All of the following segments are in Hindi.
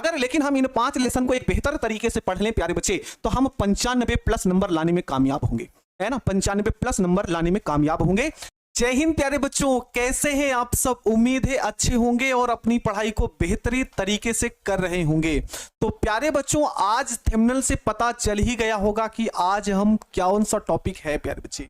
अगर लेकिन हम इन 5 लेसन को एक बेहतर तरीके से पढ़ लें प्यारे बच्चे, तो हम 95 प्लस नंबर लाने में कामयाब होंगे, है ना, 95 प्लस नंबर लाने में कामयाब होंगे। जय हिंद प्यारे बच्चों, कैसे हैं आप सब? उम्मीद है अच्छे होंगे और अपनी पढ़ाई को बेहतरीन तरीके से कर रहे होंगे। तो प्यारे बच्चों, आज थंबनेल से पता चल ही गया होगा कि आज हम कौन सा टॉपिक है प्यारे बच्चे।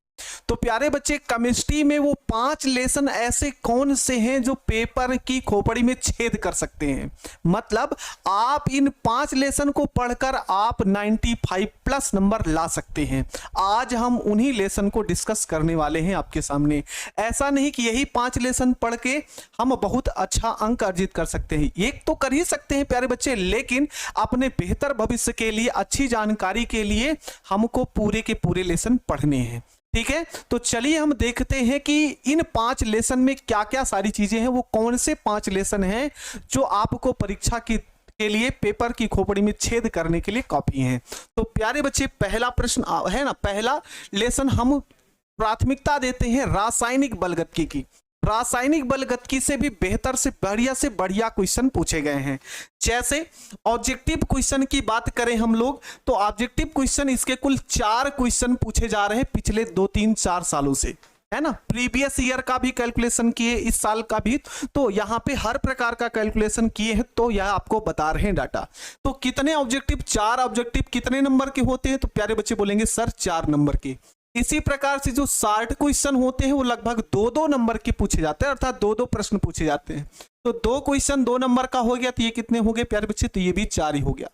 तो प्यारे बच्चे, केमिस्ट्री में वो 5 लेसन ऐसे कौन से हैं जो पेपर की खोपड़ी में छेद कर सकते हैं। मतलब आप इन 5 लेसन को पढ़कर आप 95 प्लस नंबर ला सकते हैं। आज हम उन्हीं लेसन को डिस्कस करने वाले हैं आपके सामने। ऐसा नहीं कि यही 5 लेसन पढ़ के हम बहुत अच्छा अंक अर्जित कर सकते हैं, एक तो कर ही सकते हैं प्यारे बच्चे, लेकिन अपने बेहतर भविष्य के लिए, अच्छी जानकारी के लिए हमको पूरे के पूरे लेसन पढ़ने हैं। ठीक है, तो चलिए हम देखते हैं कि इन 5 लेसन में क्या क्या सारी चीजें हैं, वो कौन से 5 लेसन हैं जो आपको परीक्षा के लिए पेपर की खोपड़ी में छेद करने के लिए कॉपी हैं। तो प्यारे बच्चे, पहला प्रश्न है ना, पहला लेसन हम प्राथमिकता देते हैं रासायनिक बलगतिकी की। रासायनिक बलगतिकी से भी बेहतर से बढ़िया क्वेश्चन पूछे गए हैं। जैसे ऑब्जेक्टिव क्वेश्चन की बात करें हम लोग, तो ऑब्जेक्टिव क्वेश्चन इसके कुल 4 क्वेश्चन पूछे जा रहे हैं पिछले 2-3-4 सालों से, है ना। प्रीवियस ईयर का भी कैलकुलेशन किए, इस साल का भी, तो यहाँ पे हर प्रकार का कैलकुलेशन किए हैं, तो यह आपको बता रहे हैं डाटा। तो कितने ऑब्जेक्टिव? 4 ऑब्जेक्टिव कितने नंबर के होते हैं? तो प्यारे बच्चे बोलेंगे सर 4 नंबर के। इसी प्रकार से जो शॉर्ट क्वेश्चन होते हैं वो लगभग 2-2 नंबर के पूछे जाते हैं, अर्थात 2-2 प्रश्न पूछे जाते हैं। तो 2 क्वेश्चन 2 नंबर का हो गया, तो ये कितने हो गए प्यारे बच्चे? तो ये भी 4 ही हो गया।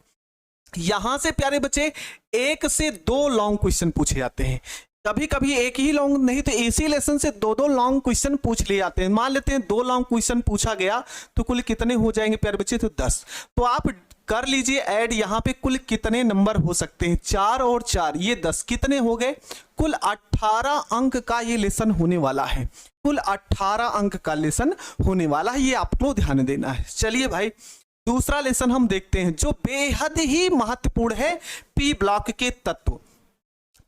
यहां से प्यारे बच्चे 1 से 2 लॉन्ग क्वेश्चन पूछे जाते हैं। कभी कभी एक ही लॉन्ग नहीं तो इसी लेसन से 2-2 लॉन्ग क्वेश्चन पूछ लिए जाते हैं। मान लेते हैं 2 लॉन्ग क्वेश्चन पूछा गया, तो कुल कितने हो जाएंगे प्यारे बच्चे? तो 10। तो आप कर लीजिए ऐड, यहाँ पे कुल कितने नंबर हो सकते हैं? 4 और 4 ये 10, कितने हो गए? कुल 18 अंक का ये लेसन होने वाला है। कुल 18 अंक का लेसन होने वाला है, ये आपको ध्यान देना है। चलिए भाई, दूसरा लेसन हम देखते हैं जो बेहद ही महत्वपूर्ण है, पी ब्लॉक के तत्व।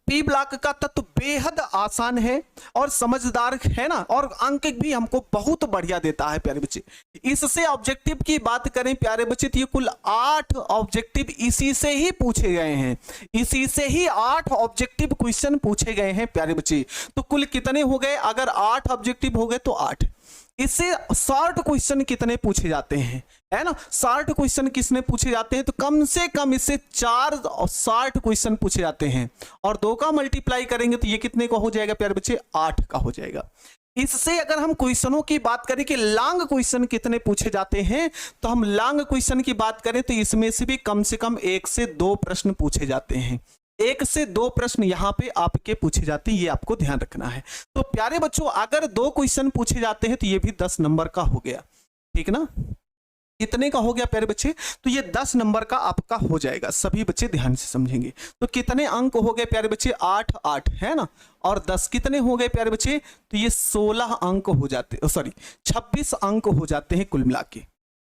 पी ब्लॉक का तत्व बेहद आसान है और समझदार है ना, और अंक भी हमको बहुत बढ़िया देता है प्यारे बच्चे। इससे ऑब्जेक्टिव की बात करें प्यारे बच्चे, तो ये कुल 8 ऑब्जेक्टिव इसी से ही पूछे गए हैं। इसी से ही 8 ऑब्जेक्टिव क्वेश्चन पूछे गए हैं प्यारे बच्चे। तो कुल कितने हो गए? अगर 8 ऑब्जेक्टिव हो गए तो 8। इससे शॉर्ट क्वेश्चन कितने पूछे जाते हैं, है ना? शॉर्ट क्वेश्चन किसने पूछे जाते हैं? तो कम से कम इससे 4 शॉर्ट क्वेश्चन पूछे जाते हैं, और 2 का मल्टीप्लाई करेंगे तो ये कितने का हो जाएगा प्यारे बच्चे? 8 का हो जाएगा। इससे अगर हम क्वेश्चनों की बात करें कि लॉन्ग क्वेश्चन कितने पूछे जाते हैं, तो हम लॉन्ग क्वेश्चन की बात करें तो इसमें से भी कम से कम 1 से 2 प्रश्न पूछे जाते हैं। 1 से 2 प्रश्न यहाँ पे आपके पूछे जाते हैं, ये आपको ध्यान रखना है। तो प्यारे बच्चों, अगर 2 क्वेश्चन पूछे जाते हैं तो ये भी 10 नंबर का हो गया, ठीक ना? कितने का हो गया प्यारे बच्चे? तो ये 10 नंबर का आपका हो जाएगा। सभी बच्चे ध्यान से समझेंगे। तो कितने अंक हो गए प्यारे बच्चे? 8 है ना, और 10 कितने हो गए प्यारे बच्चे? तो ये 16 अंक हो जाते, सॉरी 26 अंक हो जाते हैं कुल मिला के।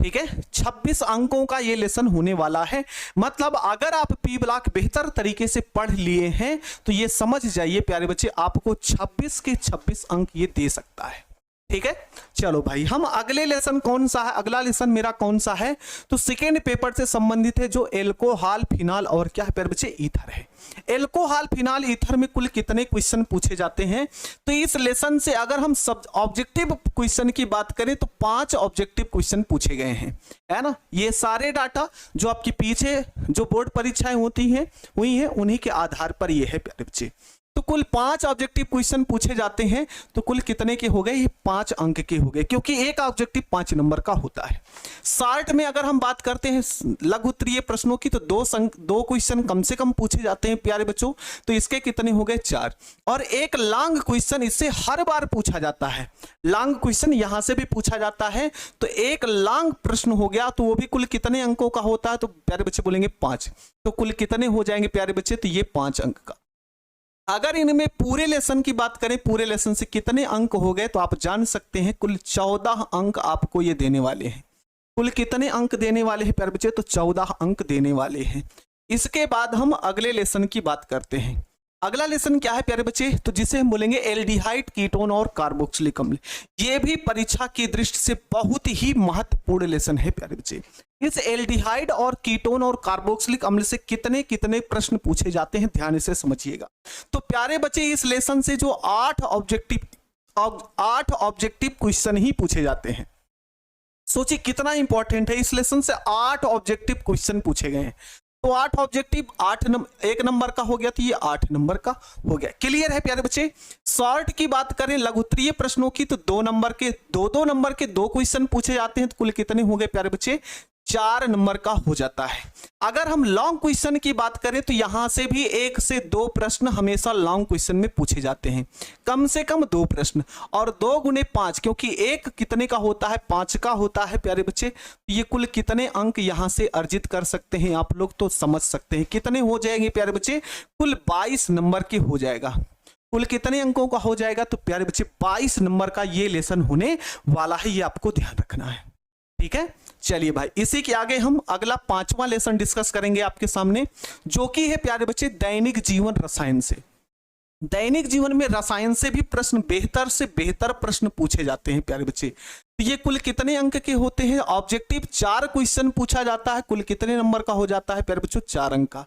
ठीक है, 26 अंकों का ये लेसन होने वाला है। मतलब अगर आप पी ब्लॉक बेहतर तरीके से पढ़ लिए हैं तो ये समझ जाइए प्यारे बच्चे, आपको 26 के 26 अंक ये दे सकता है। ठीक है, चलो भाई, हम अगले लेसन कौन सा है? अगला लेसन मेरा कौन सा है? तो सेकेंड पेपर से संबंधित है, जो एल्कोहल, फिनॉल और क्या है प्यारे बच्चे? ईथर है। एल्कोहल, फिनॉल, ईथर में कुल कितने क्वेश्चन पूछे जाते हैं? तो इस लेसन से अगर हम सब ऑब्जेक्टिव क्वेश्चन की बात करें तो 5 ऑब्जेक्टिव क्वेश्चन पूछे गए हैं, है ना। ये सारे डाटा जो आपकी पीछे जो बोर्ड परीक्षाएं होती हैं हुई हैं, उन्हीं के आधार पर ये है प्यारे बच्चे। तो कुल 5 ऑब्जेक्टिव क्वेश्चन पूछे जाते हैं, तो कुल कितने के हो गए? ये 5 अंक के हो गए, क्योंकि एक ऑब्जेक्टिव 5 नंबर का होता है। शॉर्ट में अगर हम बात करते हैं लघु उत्तरीय प्रश्नों की, तो 2 क्वेश्चन कम से कम पूछे जाते हैं प्यारे बच्चों। तो इसके कितने हो गए? 4। और एक लॉन्ग क्वेश्चन इससे हर बार पूछा जाता है। लॉन्ग क्वेश्चन यहां से भी पूछा जाता है, तो एक लॉन्ग प्रश्न हो गया, तो वो भी कुल कितने अंकों का होता है? तो प्यारे बच्चे बोलेंगे 5। तो कुल कितने हो जाएंगे प्यारे बच्चे? तो ये 5 अंक का। अगर इनमें पूरे लेसन की बात करें, पूरे लेसन से कितने अंक हो गए, तो आप जान सकते हैं कुल 14 अंक आपको ये देने वाले हैं। कुल कितने अंक देने वाले हैं प्यारे बच्चे? तो 14 अंक देने वाले हैं। इसके बाद हम अगले लेसन की बात करते हैं। अगला लेसन क्या है प्यारे बच्चे, तो जिसे हम बोलेंगे एल्डिहाइड, कीटोन और कार्बोक्सिलिक अम्ल। ये भी परीक्षा की दृष्टि से बहुत ही महत्वपूर्ण लेसन है प्यारे बच्चे। इस एल्डिहाइड और कीटोन और कार्बोक्सिलिक अम्ल से कितने कितने प्रश्न पूछे जाते हैं, ध्यान से समझिएगा। तो प्यारे बच्चे इस लेसन से जो 8 ऑब्जेक्टिव क्वेश्चन ही पूछे जाते हैं। सोचिए कितना इंपॉर्टेंट है, इस लेसन से 8 ऑब्जेक्टिव क्वेश्चन पूछे गए हैं। तो 8 ऑब्जेक्टिव 1 नंबर का हो गया, तो ये 8 नंबर का हो गया। क्लियर है प्यारे बच्चे। शॉर्ट की बात करें लघुत्तरीय प्रश्नों की, तो 2 नंबर के 2 नंबर के 2 क्वेश्चन पूछे जाते हैं, तो कुल कितने हो गए प्यारे बच्चे, 4 नंबर का हो जाता है। अगर हम लॉन्ग क्वेश्चन की बात करें तो यहां से भी 1 से 2 प्रश्न हमेशा लॉन्ग क्वेश्चन में पूछे जाते हैं, कम से कम 2 प्रश्न, और 2 गुने 5, क्योंकि 1 कितने का होता है, 5 का होता है प्यारे बच्चे। ये कुल कितने अंक यहां से अर्जित कर सकते हैं आप लोग तो समझ सकते हैं। कितने हो जाएंगे प्यारे बच्चे, कुल 22 नंबर के हो जाएगा। कुल कितने अंकों का हो जाएगा, तो प्यारे बच्चे 22 नंबर का ये लेसन होने वाला है, ये आपको ध्यान रखना है। ठीक है, चलिए भाई इसी के आगे हम अगला 5वां लेसन डिस्कस करेंगे आपके सामने, जो कि है प्यारे बच्चे दैनिक जीवन रसायन से। दैनिक जीवन में रसायन से भी प्रश्न, बेहतर से बेहतर प्रश्न पूछे जाते हैं प्यारे बच्चे। तो ये कुल कितने अंक के होते हैं, ऑब्जेक्टिव 4 क्वेश्चन पूछा जाता है, कुल कितने नंबर का हो जाता है प्यारे बच्चों, 4 अंक का।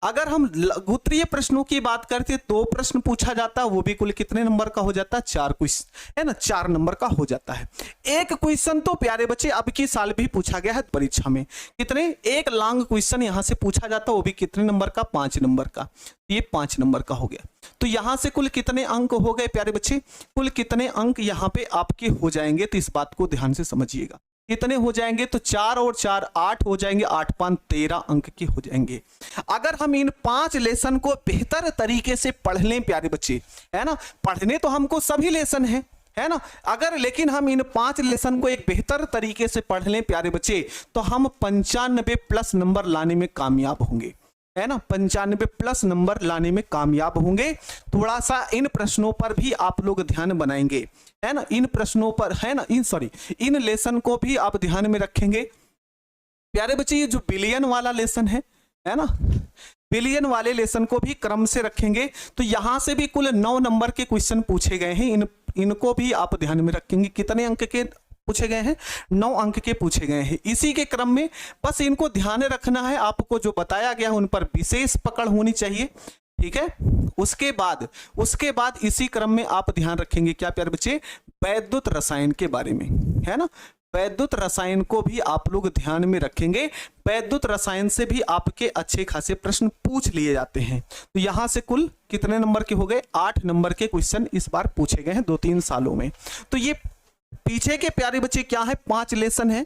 अगर हम लघुत्तरीय प्रश्नों की बात करते हैं, 2 प्रश्न पूछा जाता है, वो भी कुल कितने नंबर का हो जाता है, 4 क्वेश्चन है ना, 4 नंबर का हो जाता है। 1 क्वेश्चन तो प्यारे बच्चे अब की साल भी पूछा गया है परीक्षा में, कितने, 1 लॉन्ग क्वेश्चन यहां से पूछा जाता है, वो भी कितने नंबर का, 5 नंबर का। ये 5 नंबर का हो गया। तो यहां से कुल कितने अंक हो गए प्यारे बच्चे, कुल कितने अंक यहां पे आपके हो जाएंगे, तो इस बात को ध्यान से समझिएगा। कितने हो जाएंगे, तो 4 और 4 8 हो जाएंगे, 8 5 13 अंक के हो जाएंगे। अगर हम इन 5 लेसन को बेहतर तरीके से पढ़ लें प्यारे बच्चे, है ना, पढ़ने तो हमको सभी लेसन है ना, अगर लेकिन हम इन 5 लेसन को एक बेहतर तरीके से पढ़ लें प्यारे बच्चे, तो हम 95+ नंबर लाने में कामयाब होंगे, है ना, 95+ नंबर लाने में कामयाब होंगे। थोड़ा सा इन प्रश्नों पर भी आप लोग ध्यान बनाएंगे, है ना, इन प्रश्नों पर, है ना, इन लेसन को भी आप ध्यान में रखेंगे प्यारे बच्चे। ये जो बिलियन वाला लेसन है ना, बिलियन वाले लेसन को भी क्रम से रखेंगे। तो यहां से भी कुल 9 नंबर के क्वेश्चन पूछे गए हैं, इनको भी आप ध्यान में रखेंगे। कितने अंक के पूछे गए हैं, 9 अंक के पूछे गए हैं। इसी के क्रम में बस इनको ध्यान रखना है, आपको जो बताया गया है उन पर विशेष पकड़ होनी चाहिए। ठीक है, उसके बाद इसी क्रम में आप ध्यान रखेंगे क्या प्यारे बच्चे, वैद्युत रसायन के बारे में, है ना, वैद्युत रसायन को भी आप लोग ध्यान में रखेंगे। वैद्युत रसायन से भी आपके अच्छे खासे प्रश्न पूछ लिए जाते हैं। तो यहां से कुल कितने नंबर के हो गए, 8 नंबर के क्वेश्चन इस बार पूछे गए हैं 2-3 सालों में। तो ये पीछे के प्यारे बच्चे क्या है, 5 लेसन है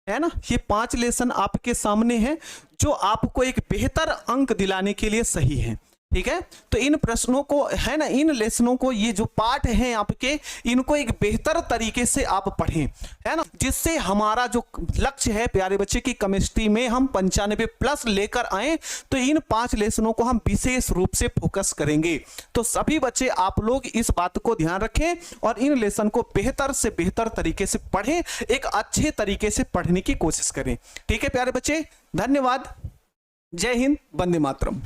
ना, ये 5 लेसन आपके सामने हैं, जो आपको एक बेहतर अंक दिलाने के लिए सही है। ठीक है, तो इन प्रश्नों को, है ना, इन लेसनों को, ये जो पाठ हैं आपके, इनको एक बेहतर तरीके से आप पढ़ें, है ना, जिससे हमारा जो लक्ष्य है प्यारे बच्चे की केमिस्ट्री में हम 95+ लेकर आए। तो इन 5 लेसनों को हम विशेष रूप से फोकस करेंगे। तो सभी बच्चे आप लोग इस बात को ध्यान रखें और इन लेसन को बेहतर से बेहतर तरीके से पढ़ें, एक अच्छे तरीके से पढ़ने की कोशिश करें। ठीक है प्यारे बच्चे, धन्यवाद, जय हिंद, वंदे मातरम।